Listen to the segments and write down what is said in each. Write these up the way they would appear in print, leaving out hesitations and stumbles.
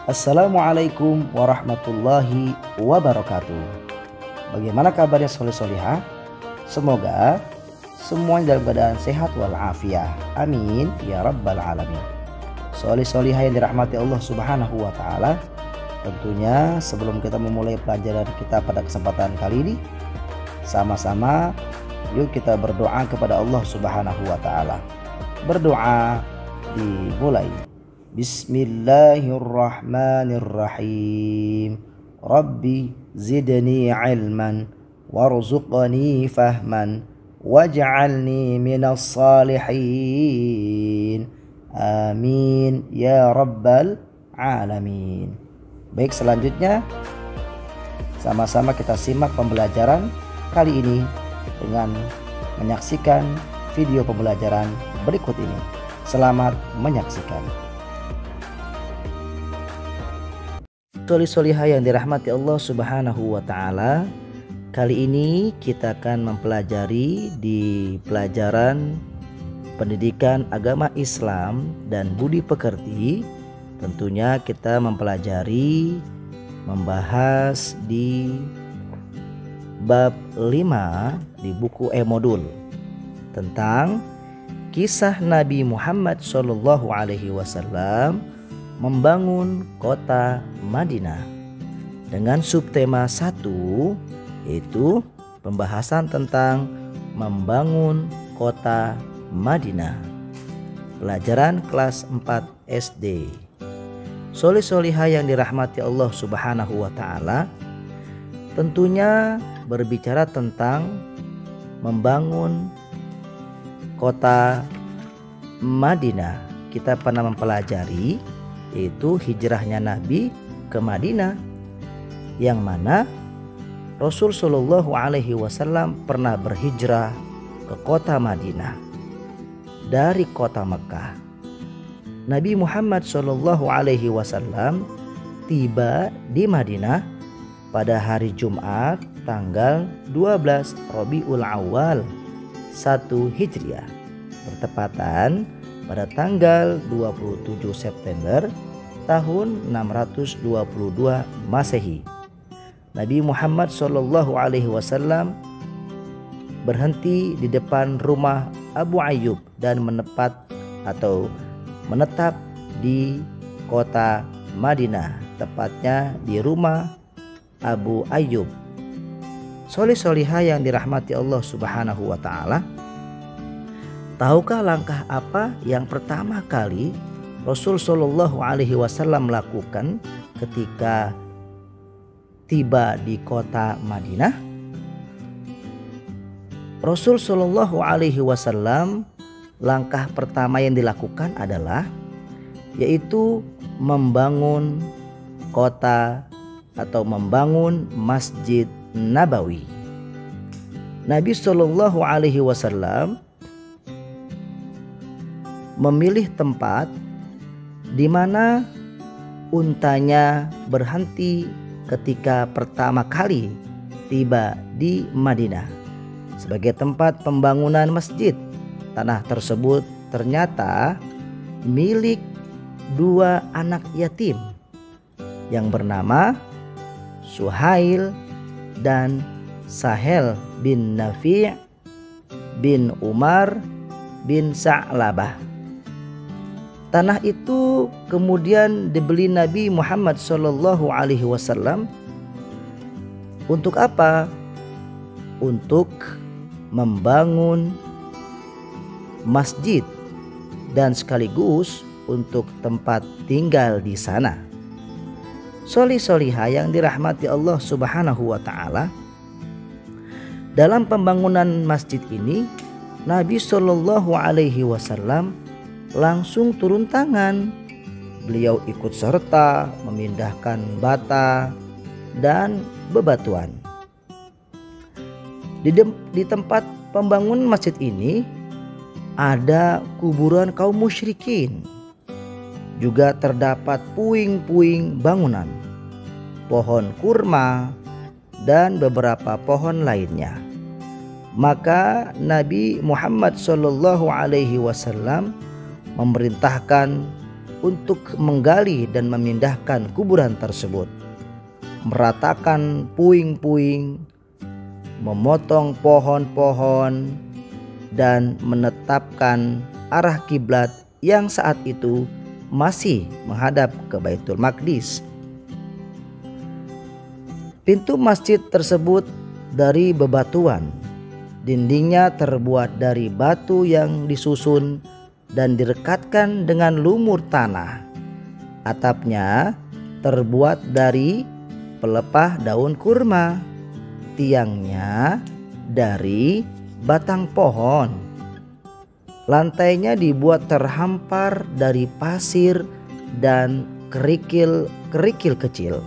Assalamualaikum warahmatullahi wabarakatuh. Bagaimana kabarnya soleh-solihah? Semoga semuanya dalam keadaan sehat walafiat. Amin ya rabbal alamin. Soleh-solihah yang dirahmati Allah subhanahu wa ta'ala, tentunya sebelum kita memulai pelajaran kita pada kesempatan kali ini, sama-sama yuk kita berdoa kepada Allah subhanahu wa ta'ala. Berdoa dimulai. Bismillahirrahmanirrahim. Rabbi zidni ilman warzuqni fahman waj'alni minas salihin. Amin ya rabbal alamin. Baik, selanjutnya sama-sama kita simak pembelajaran kali ini dengan menyaksikan video pembelajaran berikut ini. Selamat menyaksikan. Solih-solihah yang dirahmati Allah subhanahu wa ta'ala, kali ini kita akan mempelajari di pelajaran pendidikan agama Islam dan budi pekerti. Tentunya kita mempelajari, membahas di bab 5 di buku e-modul tentang kisah Nabi Muhammad SAW membangun kota Madinah, dengan subtema 1 yaitu pembahasan tentang membangun kota Madinah. Pelajaran kelas 4 SD. Soleh-solihah yang dirahmati Allah subhanahu wa ta'ala, tentunya berbicara tentang membangun kota Madinah. Kita pernah mempelajari yaitu hijrahnya Nabi ke Madinah, yang mana Rasul Shallallahu Alaihi Wasallam pernah berhijrah ke kota Madinah dari kota Mekah. Nabi Muhammad Shallallahu Alaihi Wasallam tiba di Madinah pada hari Jumat tanggal 12 Rabiul Awal 1 Hijriah, bertepatan pada tanggal 27 September tahun 622 Masehi. Nabi Muhammad SAW berhenti di depan rumah Abu Ayyub dan menetap di kota Madinah, tepatnya di rumah Abu Ayyub. Soleh-solihah yang dirahmati Allah subhanahu wa ta'ala, tahukah langkah apa yang pertama kali Rasul Shallallahu Alaihi Wasallam lakukan ketika tiba di kota Madinah? Rasul Shallallahu Alaihi Wasallam, langkah pertama yang dilakukan adalah yaitu membangun kota atau membangun Masjid Nabawi. Nabi Shallallahu Alaihi Wasallam memilih tempat di mana untanya berhenti ketika pertama kali tiba di Madinah sebagai tempat pembangunan masjid. Tanah tersebut ternyata milik 2 anak yatim yang bernama Suhail dan Sahel bin Nafi' bin Umar bin Sa'labah. Tanah itu kemudian dibeli Nabi Muhammad SAW untuk apa? Untuk membangun masjid dan sekaligus untuk tempat tinggal di sana. Solih-solihah yang dirahmati Allah subhanahu wa ta'ala, dalam pembangunan masjid ini Nabi SAW langsung turun tangan. Beliau ikut serta memindahkan bata dan bebatuan. Di tempat pembangunan masjid ini ada kuburan kaum musyrikin. Juga terdapat puing-puing bangunan, pohon kurma, dan beberapa pohon lainnya. Maka Nabi Muhammad SAW memerintahkan untuk menggali dan memindahkan kuburan tersebut, meratakan puing-puing, memotong pohon-pohon, dan menetapkan arah kiblat yang saat itu masih menghadap ke Baitul Maqdis. Pintu masjid tersebut dari bebatuan. Dindingnya terbuat dari batu yang disusun dan direkatkan dengan lumur tanah. Atapnya terbuat dari pelepah daun kurma. Tiangnya dari batang pohon. Lantainya dibuat terhampar dari pasir dan kerikil-kerikil kecil.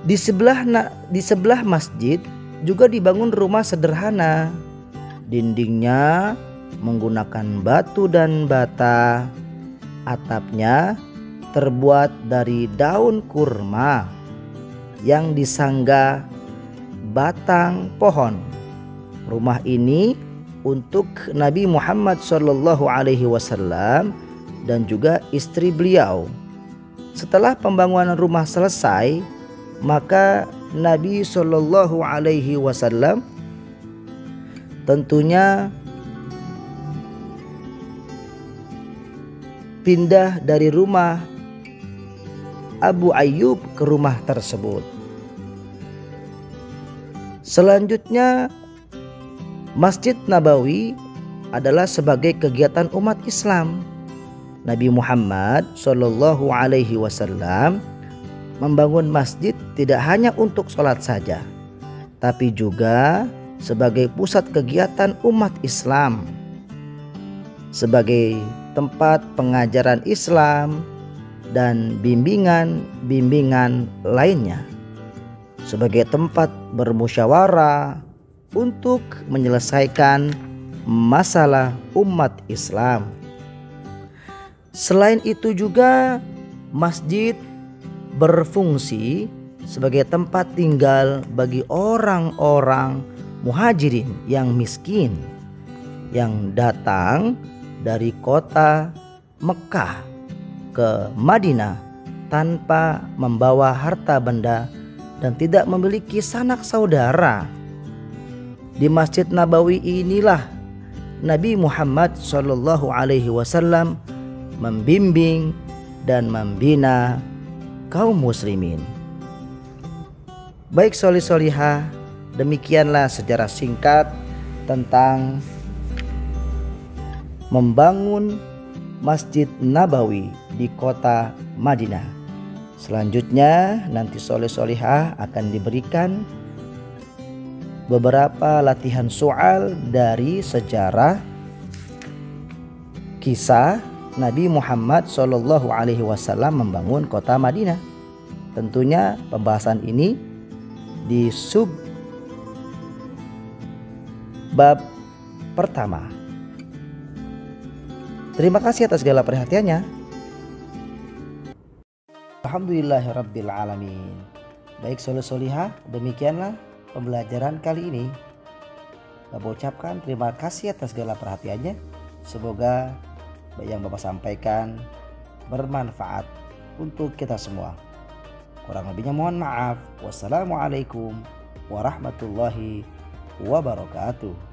Di sebelah masjid juga dibangun rumah sederhana. Dindingnya menggunakan batu dan bata. Atapnya terbuat dari daun kurma yang disangga batang pohon. Rumah ini untuk Nabi Muhammad SAW dan juga istri beliau. Setelah pembangunan rumah selesai, maka Nabi SAW tentunya pindah dari rumah Abu Ayyub ke rumah tersebut. Selanjutnya, Masjid Nabawi adalah sebagai kegiatan umat Islam. Nabi Muhammad SAW membangun masjid tidak hanya untuk sholat saja, tapi juga sebagai pusat kegiatan umat Islam, sebagai tempat pengajaran Islam dan bimbingan-bimbingan lainnya, sebagai tempat bermusyawarah untuk menyelesaikan masalah umat Islam. Selain itu juga masjid berfungsi sebagai tempat tinggal bagi orang-orang muhajirin yang miskin yang datang dari kota Mekah ke Madinah tanpa membawa harta benda dan tidak memiliki sanak saudara. Di Masjid Nabawi inilah Nabi Muhammad SAW membimbing dan membina kaum muslimin. Baik solih-solihah, demikianlah sejarah singkat tentang membangun Masjid Nabawi di kota Madinah. Selanjutnya nanti solih-solihah akan diberikan beberapa latihan soal dari sejarah kisah Nabi Muhammad SAW membangun kota Madinah. Tentunya pembahasan ini di sub bab pertama. Terima kasih atas segala perhatiannya. Alhamdulillahirabbil alamin. Baik solih-solihah, demikianlah pembelajaran kali ini. Bapak ucapkan terima kasih atas segala perhatiannya. Semoga yang Bapak sampaikan bermanfaat untuk kita semua. Kurang lebihnya mohon maaf. Wassalamualaikum warahmatullahi wabarakatuh.